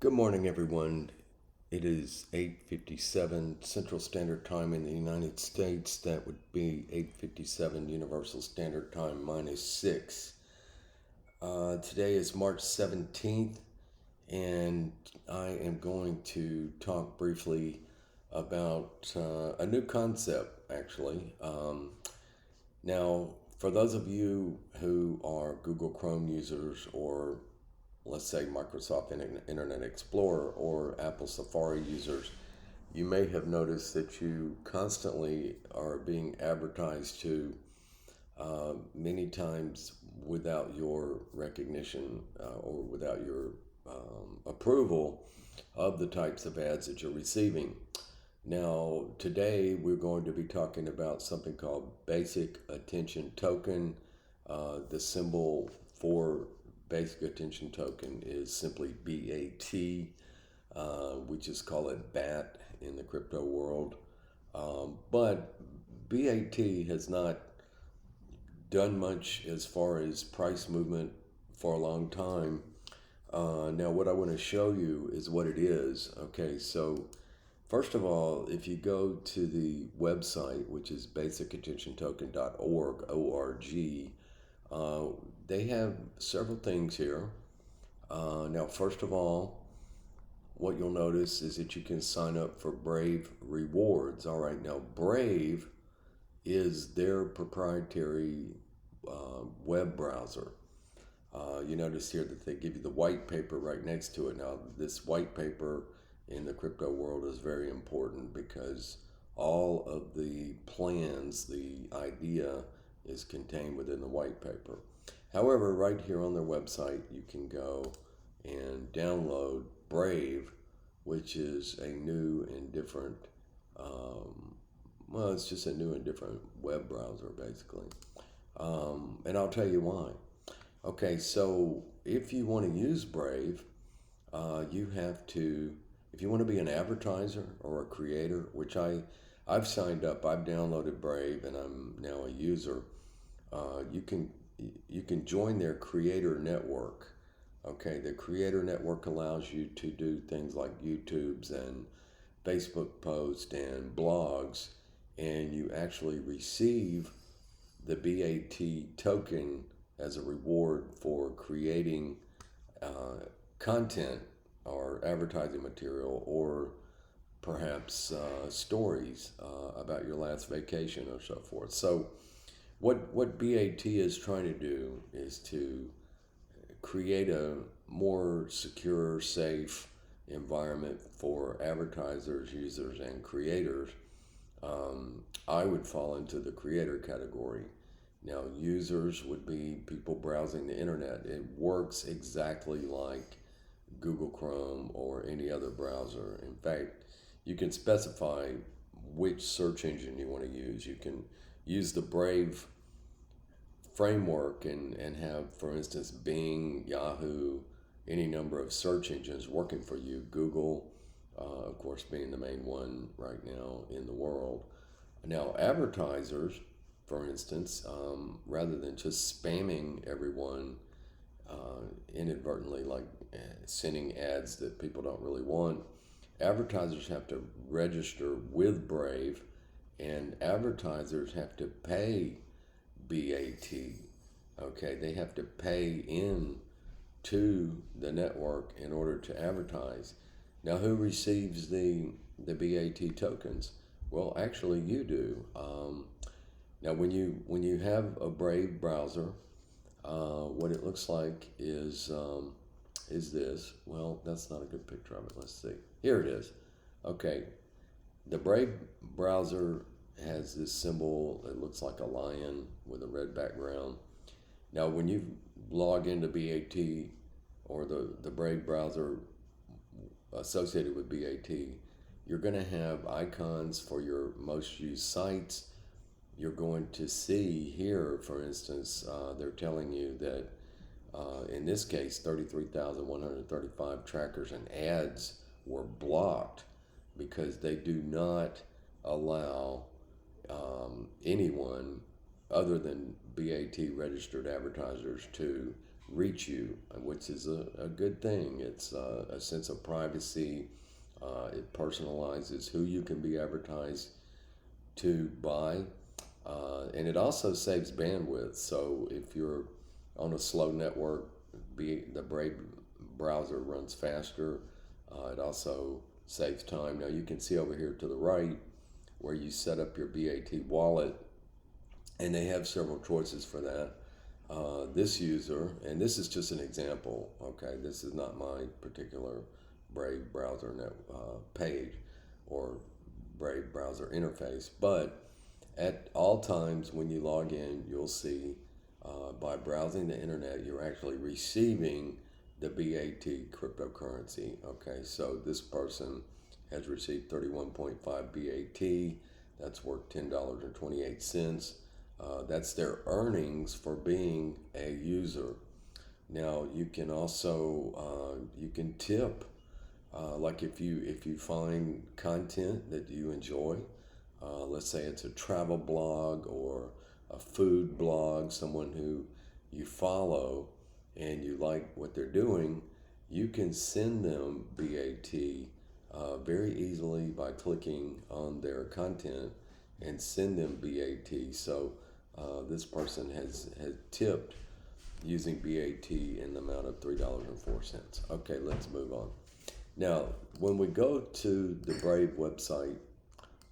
Good morning, everyone. It is 8:57 Central Standard Time in the United States. That would be 8:57 Universal Standard Time -6. Today is March 17th, and I am going to talk briefly about a new concept, actually. Now, for those of you who are Google Chrome users, or let's say Microsoft Internet Explorer or Apple Safari users, you may have noticed that you constantly are being advertised to, many times without your recognition or without your approval of the types of ads that you're receiving. Now, today we're going to be talking about something called Basic Attention Token. The symbol for Basic Attention Token is simply BAT. We just call it BAT in the crypto world. But BAT has not done much as far as price movement for a long time. Now, what I want to show you is what it is. Okay, so first of all, if you go to the website, which is basicattentiontoken.org, O-R-G, they have several things here. Now, first of all, what you'll notice is that you can sign up for Brave Rewards. All right, now Brave is their proprietary web browser. You notice here that they give you the white paper right next to it. Now, this white paper in the crypto world is very important because all of the plans, the idea is contained within the white paper. However, right here on their website, you can go and download Brave, which is a new and different, it's just a new and different web browser, basically. And I'll tell you why. Okay, so if you want to use Brave, you have to, if you want to be an advertiser or a creator, which I've signed up, I've downloaded Brave, and I'm now a user. You can join their creator network. Okay, the creator network allows you to do things like YouTubes and Facebook posts and blogs, and you actually receive the BAT token as a reward for creating content or advertising material, or perhaps stories about your last vacation or so forth. So what BAT is trying to do is to create a more secure, safe environment for advertisers, users, and creators. I would fall into the creator category. Now, users would be people browsing the internet. It works exactly like Google Chrome or any other browser. In fact, you can specify which search engine you want to use. You can use the Brave framework and have, for instance, Bing, Yahoo, any number of search engines working for you. Google, of course, being the main one right now in the world. Now, advertisers, for instance, rather than just spamming everyone inadvertently, like sending ads that people don't really want, advertisers have to register with Brave, and advertisers have to pay BAT. Okay, they have to pay in to the network in order to advertise. Now, who receives the BAT tokens? Well, actually, you do. Now, when you have a Brave browser, what it looks like is this. Well, that's not a good picture of it. Let's see. Here it is. Okay, the Brave browser has this symbol. It looks like a lion with a red background. Now, when you log into BAT or the Brave browser associated with BAT, you're going to have icons for your most used sites. You're going to see here, for instance, they're telling you that in this case, 33,135 trackers and ads were blocked because they do not allow anyone other than BAT registered advertisers to reach you, which is a good thing. It's a sense of privacy. It personalizes who you can be advertised to by, and it also saves bandwidth. So if you're on a slow network, the Brave browser runs faster. It also saves time. Now you can see over here to the right where you set up your BAT wallet, and they have several choices for that. This user, and this is just an example, okay, this is not my particular Brave browser page or Brave browser interface, but at all times when you log in, you'll see by browsing the internet, you're actually receiving the BAT cryptocurrency. Okay, so this person has received 31.5 BAT. That's worth $10.28. That's their earnings for being a user. Now you can also you can tip, like if you find content that you enjoy. Let's say it's a travel blog or a food blog, someone who you follow and you like what they're doing, you can send them BAT very easily by clicking on their content and send them BAT. So this person has tipped using BAT in the amount of $3.04. Okay, let's move on. Now, when we go to the Brave website,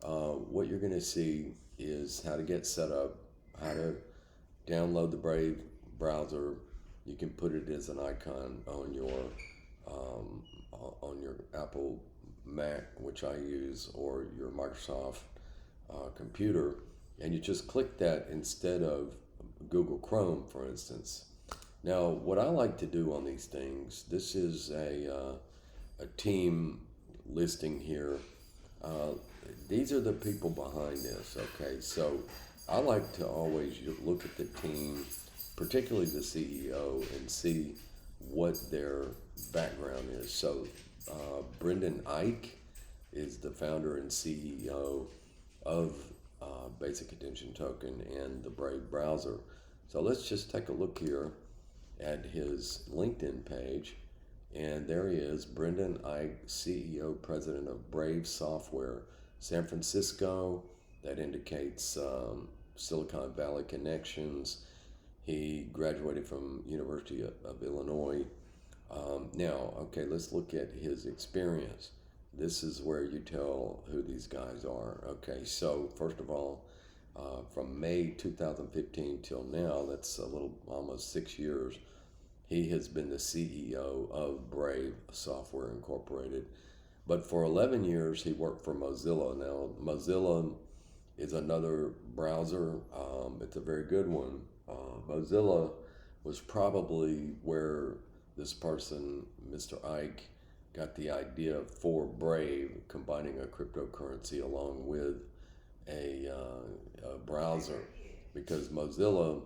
what you're going to see is how to get set up, how to download the Brave browser. You can put it as an icon on your Apple Mac, which I use, or your Microsoft computer, and you just click that instead of Google Chrome, for instance. Now, what I like to do on these things, this is a team listing here. These are the people behind this, okay? So I like to always look at the team, particularly the CEO, and see what their background is. So Brendan Eich is the founder and CEO of Basic Attention Token and the Brave browser. So let's just take a look here at his LinkedIn page. And there he is, Brendan Eich, CEO, President of Brave Software, San Francisco. That indicates Silicon Valley connections. He graduated from University of Illinois. Now, okay, let's look at his experience. This is where you tell who these guys are. Okay, so first of all, from May 2015 till now, that's almost 6 years, he has been the CEO of Brave Software Incorporated. But for 11 years, he worked for Mozilla. Now, Mozilla is another browser. It's a very good one. Mozilla was probably where this person, Mr. Eich, got the idea for Brave, combining a cryptocurrency along with a browser, because Mozilla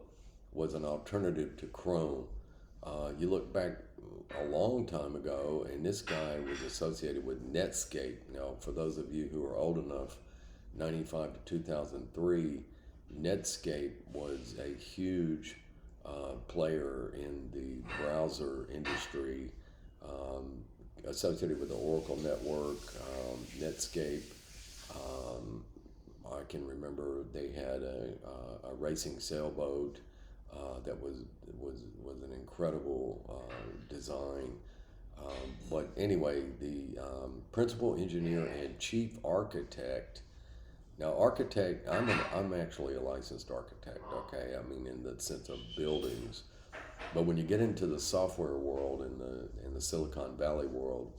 was an alternative to Chrome. You look back a long time ago, and this guy was associated with Netscape. Now, for those of you who are old enough, 95 to 2003, Netscape was a huge player in the browser industry, associated with the Oracle network, Netscape. I can remember they had a racing sailboat that was an incredible design. But anyway, the principal engineer and chief architect. Now, architect, I'm actually a licensed architect. Okay, I mean in the sense of buildings. But when you get into the software world and the Silicon Valley world,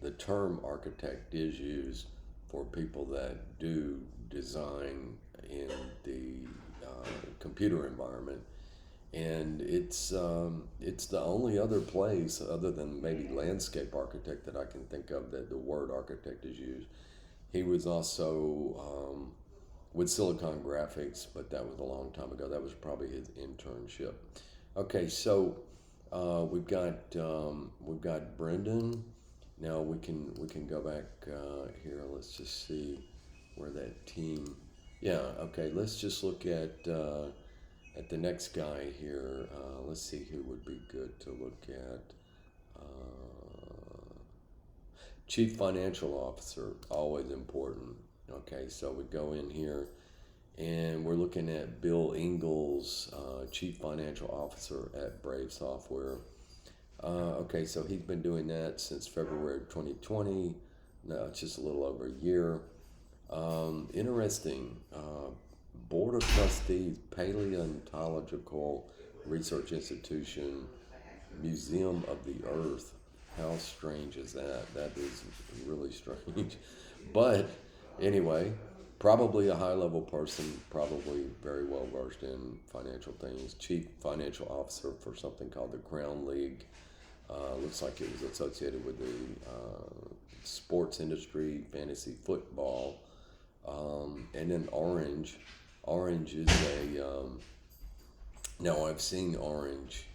the term architect is used for people that do design in the computer environment. And it's the only other place other than maybe landscape architect that I can think of that the word architect is used. He was also with Silicon Graphics, but that was a long time ago. That was probably his internship. Okay, so we've got Brendan. Now we can go back here. Let's just see where that team. Yeah. Okay. Let's just look at at the next guy here. Let's see who would be good to look at. Chief Financial Officer, always important. Okay, so we go in here and we're looking at Bill Ingles, Chief Financial Officer at Brave Software. Okay, so he's been doing that since February 2020. No, it's just a little over a year. Interesting. Board of Trustees, Paleontological Research Institution, Museum of the Earth. How strange is that? That is really strange. But anyway, probably a high level person, probably very well versed in financial things. Chief Financial Officer for something called the Crown League. Looks like it was associated with the sports industry, fantasy football. And then Orange. Orange is now I've seen Orange.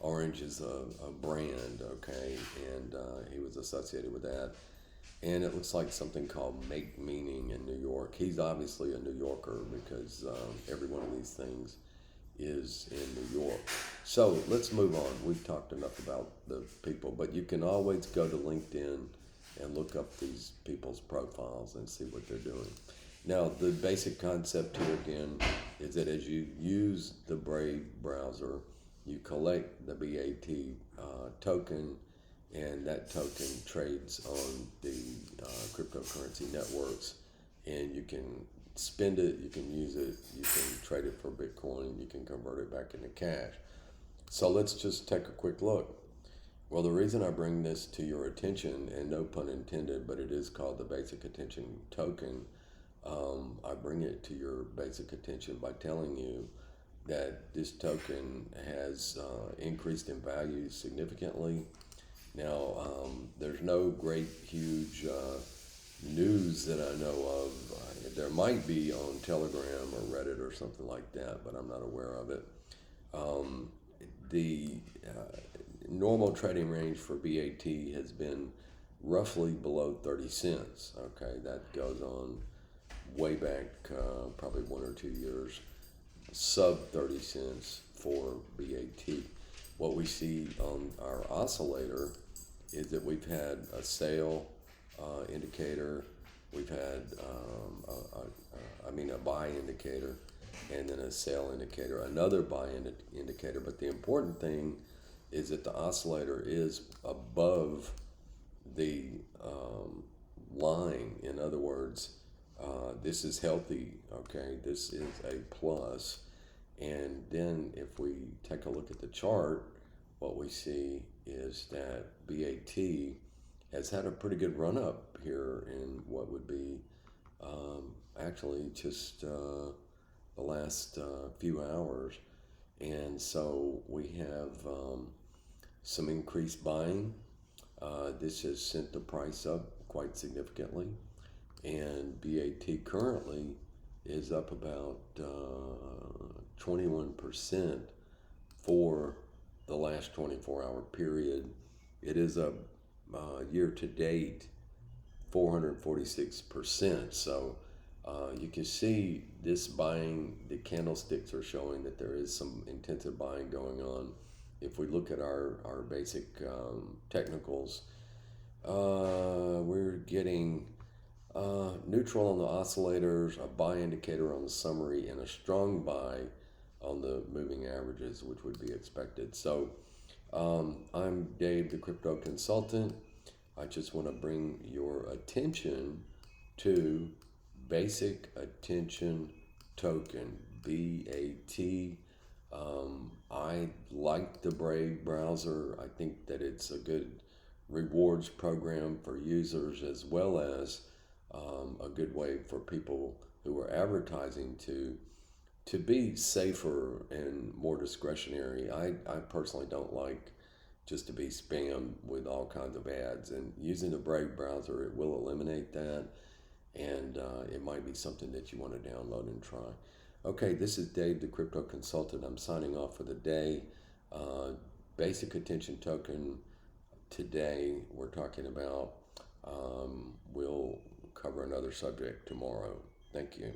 Orange is a brand, okay, and he was associated with that. And it looks like something called Make Meaning in New York. He's obviously a New Yorker because every one of these things is in New York. So let's move on. We've talked enough about the people, but you can always go to LinkedIn and look up these people's profiles and see what they're doing. Now, the basic concept here again is that as you use the Brave browser, you collect the BAT token, and that token trades on the cryptocurrency networks, and you can spend it, you can use it, you can trade it for Bitcoin, you can convert it back into cash. So let's just take a quick look. Well, the reason I bring this to your attention, and no pun intended, but it is called the Basic Attention Token, I bring it to your basic attention by telling you that this token has increased in value significantly. Now, there's no great, huge news that I know of. There might be on Telegram or Reddit or something like that, but I'm not aware of it. The normal trading range for BAT has been roughly below 30 cents. Okay, that goes on way back probably 1 or 2 years. Sub 30 cents for BAT. What we see on our oscillator is that we've had a sale indicator, we've had a buy indicator, and then a sell indicator, another buy indicator. But the important thing is that the oscillator is above the line. In other words, this is healthy, okay? This is a plus. And then if we take a look at the chart, what we see is that BAT has had a pretty good run up here in what would be actually just the last few hours. And so we have some increased buying. This has sent the price up quite significantly. And BAT currently is up about 21% for the last 24-hour period. It is up year to date 446%. So you can see this buying, the candlesticks are showing that there is some intensive buying going on. If we look at our basic technicals, we're getting neutral on the oscillators, a buy indicator on the summary, and a strong buy on the moving averages, which would be expected. So I'm Dave, the Crypto Consultant. I just want to bring your attention to Basic Attention Token, BAT. I like the Brave browser. I think that it's a good rewards program for users, as well as a good way for people who are advertising to be safer and more discretionary. I personally don't like just to be spammed with all kinds of ads, and using the Brave browser, it will eliminate that, and it might be something that you want to download and try. Okay, this is Dave, the Crypto Consultant. I'm signing off for the day. Basic Attention Token today we're talking about. We'll cover another subject tomorrow. Thank you.